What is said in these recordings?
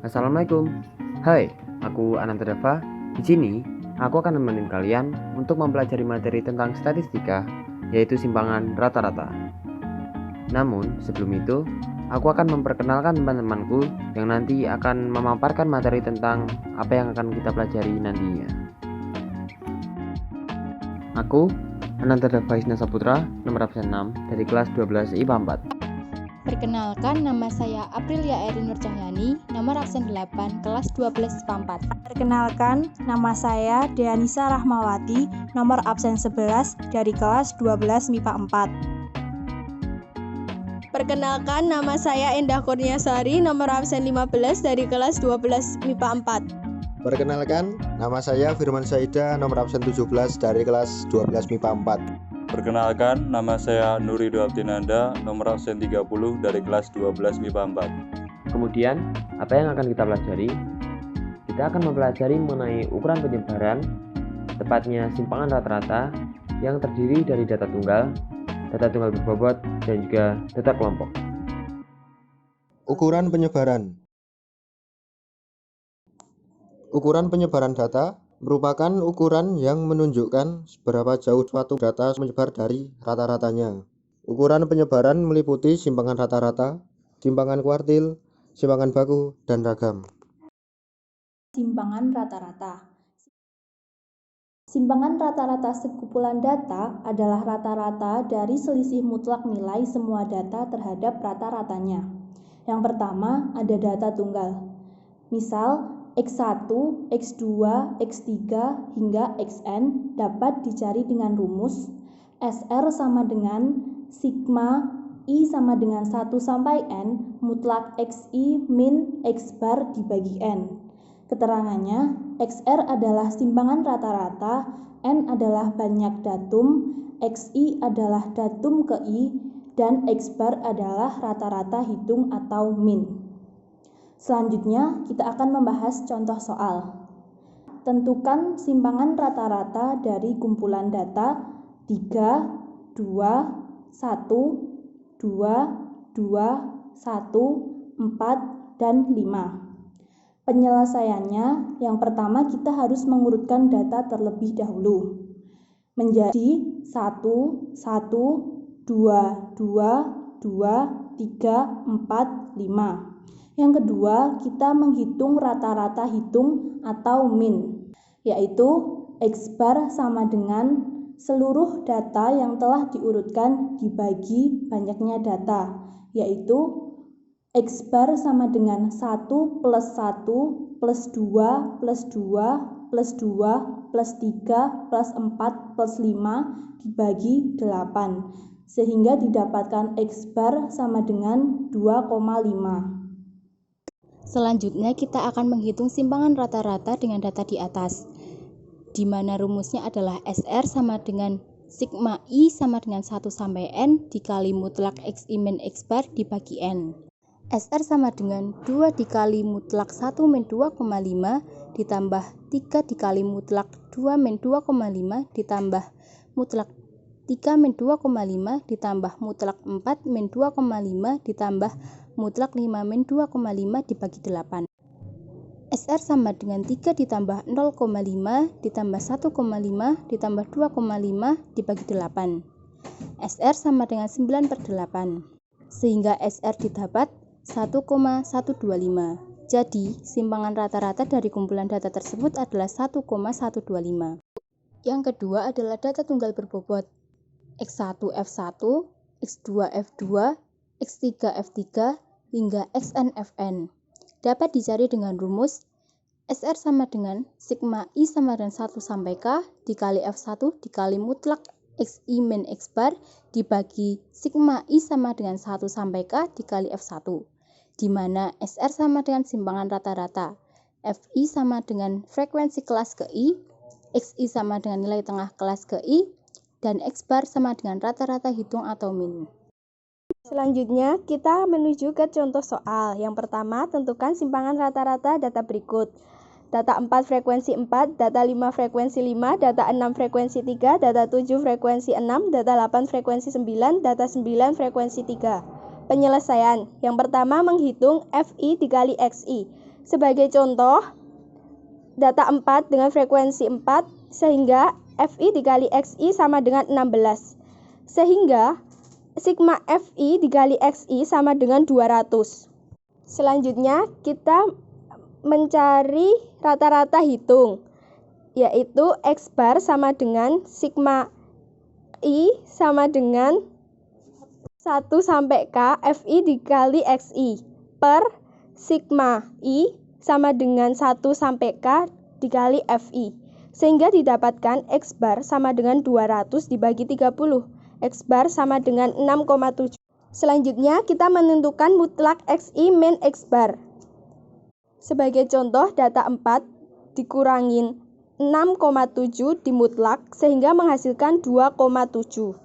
Assalamualaikum. Hai, aku Ananta Dava. Di sini, aku akan nemenin kalian untuk mempelajari materi tentang statistika, yaitu simpangan rata-rata. Namun, sebelum itu, aku akan memperkenalkan teman-temanku yang nanti akan memaparkan materi tentang apa yang akan kita pelajari nantinya. Aku, Ananta Dava Isna Saputra, nomor absen 6 dari kelas 12 IPA 4. Perkenalkan, nama saya Aprilia Erin Nurcahyani, nomor absen 8, kelas 12 IPA 4. Perkenalkan, nama saya Deanisa Rahmawati, nomor absen 11 dari kelas 12 MIPA 4. Perkenalkan, nama saya Endah Kurniasari, nomor absen 15 dari kelas 12 MIPA 4. Perkenalkan, nama saya Firman Saida, nomor absen 17 dari kelas 12 MIPA 4. Perkenalkan, nama saya Nurido Abdinanda, nomor absen 30 dari kelas 12 MIPA 4. Kemudian, apa yang akan kita pelajari? Kita akan mempelajari mengenai ukuran penyebaran, tepatnya simpangan rata-rata yang terdiri dari data tunggal berbobot, dan juga data kelompok. Ukuran penyebaran. Ukuran penyebaran data merupakan ukuran yang menunjukkan seberapa jauh suatu data menyebar dari rata-ratanya. Ukuran penyebaran meliputi simpangan rata-rata, simpangan kuartil, simpangan baku, dan ragam. Simpangan rata-rata. Simpangan rata-rata sekumpulan data adalah rata-rata dari selisih mutlak nilai semua data terhadap rata-ratanya. Yang pertama ada data tunggal. Misal, X1, X2, X3, hingga Xn dapat dicari dengan rumus SR sama dengan sigma I sama dengan 1 sampai N mutlak XI min X bar dibagi N. Keterangannya, XR adalah simpangan rata-rata, N adalah banyak datum, XI adalah datum ke I, dan X bar adalah rata-rata hitung atau min. Selanjutnya, kita akan membahas contoh soal. Tentukan simpangan rata-rata dari kumpulan data 3, 2, 1, 2, 2, 1, 4, dan 5. Penyelesaiannya, yang pertama kita harus mengurutkan data terlebih dahulu. Menjadi 1, 1, 2, 2, 2, 3, 4, 5. Yang kedua, kita menghitung rata-rata hitung atau min, yaitu X bar sama dengan seluruh data yang telah diurutkan dibagi banyaknya data, yaitu X bar sama dengan 1 plus 1 plus 2 plus 2 plus 2 plus 3 plus 4 plus 5 dibagi 8, sehingga didapatkan X bar sama dengan 2,5. Selanjutnya kita akan menghitung simpangan rata-rata dengan data di atas, di mana rumusnya adalah SR sama dengan sigma I sama dengan 1 sampai N dikali mutlak XI min X bar dibagi N. SR sama dengan 2 dikali mutlak 1 min 2,5 ditambah 3 dikali mutlak 2 min 2,5 ditambah mutlak 3 min 2,5 ditambah mutlak 4 min 2,5 ditambah mutlak 5 min 2,5 dibagi 8. SR sama dengan 3 ditambah 0,5 ditambah 1,5 ditambah 2,5 dibagi 8. SR sama dengan 9/8. Sehingga SR didapat 1,125. Jadi, simpangan rata-rata dari kumpulan data tersebut adalah 1,125. Yang kedua adalah data tunggal berbobot. X1 F1, X2 F2, X3 F3, hingga Xn Fn. Dapat dicari dengan rumus SR sama dengan sigma I sama dengan 1 sampai K dikali F1 dikali mutlak XI min X bar dibagi sigma I sama dengan 1 sampai K dikali F1, di mana SR sama dengan simpangan rata-rata, Fi sama dengan frekuensi kelas ke I, Xi sama dengan nilai tengah kelas ke I, dan X bar sama dengan rata-rata hitung atau min. Selanjutnya, kita menuju ke contoh soal. Yang pertama, tentukan simpangan rata-rata data berikut. Data 4 frekuensi 4, data 5 frekuensi 5, data 6 frekuensi 3, data 7 frekuensi 6, data 8 frekuensi 9, data 9 frekuensi 3. Penyelesaian. Yang pertama, menghitung Fi dikali Xi. Sebagai contoh, data 4 dengan frekuensi 4 sehingga Fi dikali Xi sama dengan 16. Sehingga sigma Fi dikali Xi sama dengan 200. Selanjutnya kita mencari rata-rata hitung, yaitu X bar sama dengan sigma I sama dengan 1 sampai K Fi dikali Xi per sigma I sama dengan 1 sampai K dikali Fi. Sehingga didapatkan X bar sama dengan 200 dibagi 30. X bar sama dengan 6,7. Selanjutnya kita menentukan mutlak Xi min X bar. Sebagai contoh, data 4 dikurangin 6,7 dimutlak sehingga menghasilkan 2,7.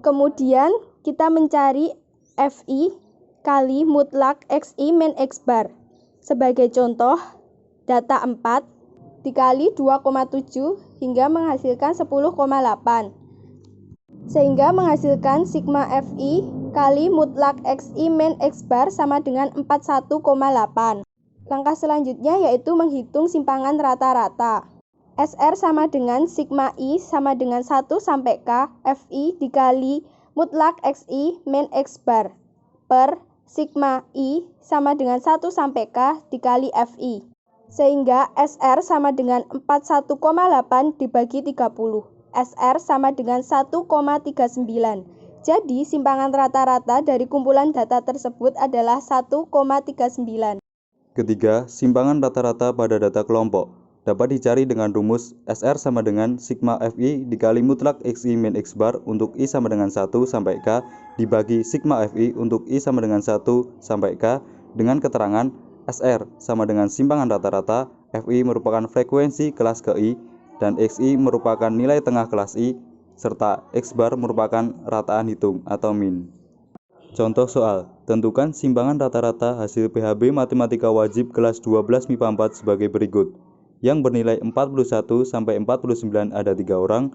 Kemudian kita mencari Fi kali mutlak Xi min X bar. Sebagai contoh, data 4 dikali 2,7 hingga menghasilkan 10,8. Sehingga menghasilkan sigma Fi kali mutlak Xi min X bar sama dengan 41,8. Langkah selanjutnya yaitu menghitung simpangan rata-rata. SR sama dengan sigma I sama dengan 1 sampai K Fi dikali mutlak Xi min X bar per sigma I sama dengan 1 sampai K dikali Fi. Sehingga SR sama dengan 41,8 dibagi 30. SR sama dengan 1,39. Jadi simpangan rata-rata dari kumpulan data tersebut adalah 1,39. Ketiga, simpangan rata-rata pada data kelompok dapat dicari dengan rumus SR sama dengan sigma Fi dikali mutlak Xi min X bar untuk I sama dengan 1 sampai K dibagi sigma Fi untuk I sama dengan 1 sampai K dengan keterangan SR sama dengan simpangan rata-rata, Fi merupakan frekuensi kelas ke I, dan Xi merupakan nilai tengah kelas I, serta X bar merupakan rataan hitung atau min. Contoh soal, tentukan simpangan rata-rata hasil PHB Matematika Wajib kelas 12 MIPA 4 sebagai berikut. Yang bernilai 41 sampai 49 ada 3 orang,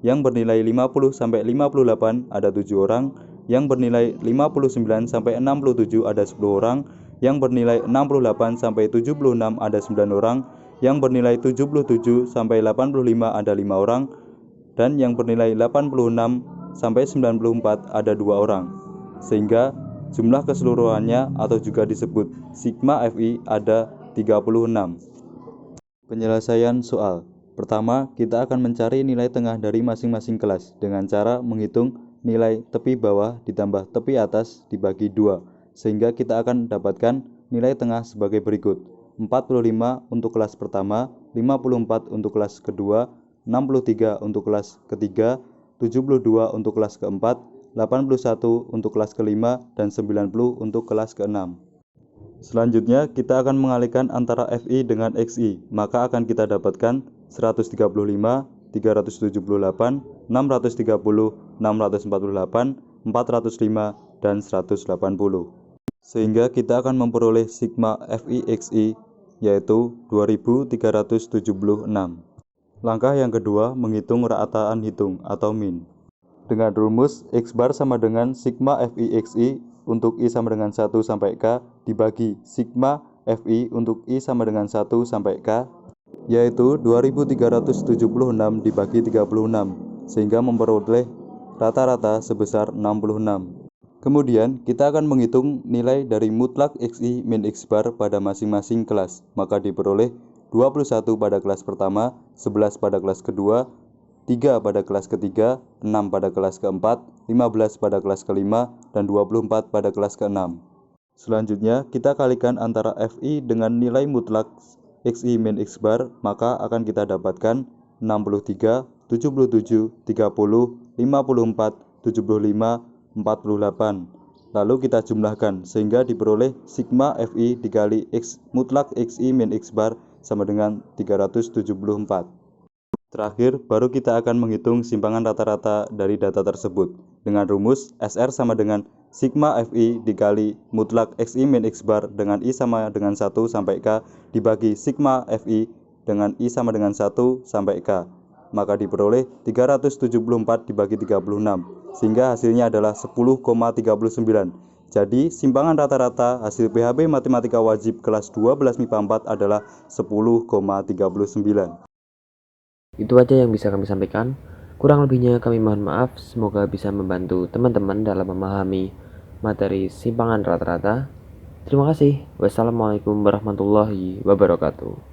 yang bernilai 50 sampai 58 ada 7 orang, yang bernilai 59 sampai 67 ada 10 orang, yang bernilai 68 sampai 76 ada 9 orang, yang bernilai 77 sampai 85 ada 5 orang, dan yang bernilai 86 sampai 94 ada 2 orang. Sehingga jumlah keseluruhannya atau juga disebut sigma Fi ada 36. Penyelesaian soal. Pertama, kita akan mencari nilai tengah dari masing-masing kelas dengan cara menghitung nilai tepi bawah ditambah tepi atas dibagi 2, sehingga kita akan dapatkan nilai tengah sebagai berikut. 45 untuk kelas pertama, 54 untuk kelas kedua, 63 untuk kelas ketiga, 72 untuk kelas keempat, 81 untuk kelas kelima, dan 90 untuk kelas keenam. Selanjutnya, kita akan mengalihkan antara Fi dengan Xi, maka akan kita dapatkan 135, 378, 630, 648, 405, dan 180. Sehingga kita akan memperoleh sigma Fi Xi yaitu 2376. Langkah yang kedua, menghitung rataan hitung atau min. Dengan rumus X bar sama dengan sigma Fi Xi untuk I sama dengan 1 sampai K dibagi sigma Fi untuk I sama dengan 1 sampai K, yaitu 2376 dibagi 36, sehingga memperoleh rata-rata sebesar 66. Kemudian kita akan menghitung nilai dari mutlak Xi min X bar pada masing-masing kelas, maka diperoleh 21 pada kelas pertama, 11 pada kelas kedua, 3 pada kelas ketiga, 6 pada kelas keempat, 15 pada kelas kelima, dan 24 pada kelas keenam. Selanjutnya, kita kalikan antara Fi dengan nilai mutlak Xi min X bar, maka akan kita dapatkan 63, 77, 30, 54, 75, 48. Lalu kita jumlahkan, sehingga diperoleh sigma Fi dikali X mutlak Xi min X bar sama dengan 374. Terakhir, baru kita akan menghitung simpangan rata-rata dari data tersebut dengan rumus SR sama dengan sigma Fi dikali mutlak Xi min X bar dengan I sama dengan 1 sampai K dibagi sigma Fi dengan I sama dengan 1 sampai K, maka diperoleh 374 dibagi 36, sehingga hasilnya adalah 10,39. Jadi, simpangan rata-rata hasil PHP Matematika Wajib kelas 12 MIPA 4 adalah 10,39. Itu aja yang bisa kami sampaikan. Kurang lebihnya kami mohon maaf. Semoga bisa membantu teman-teman dalam memahami materi simpangan rata-rata. Terima kasih. Wassalamualaikum warahmatullahi wabarakatuh.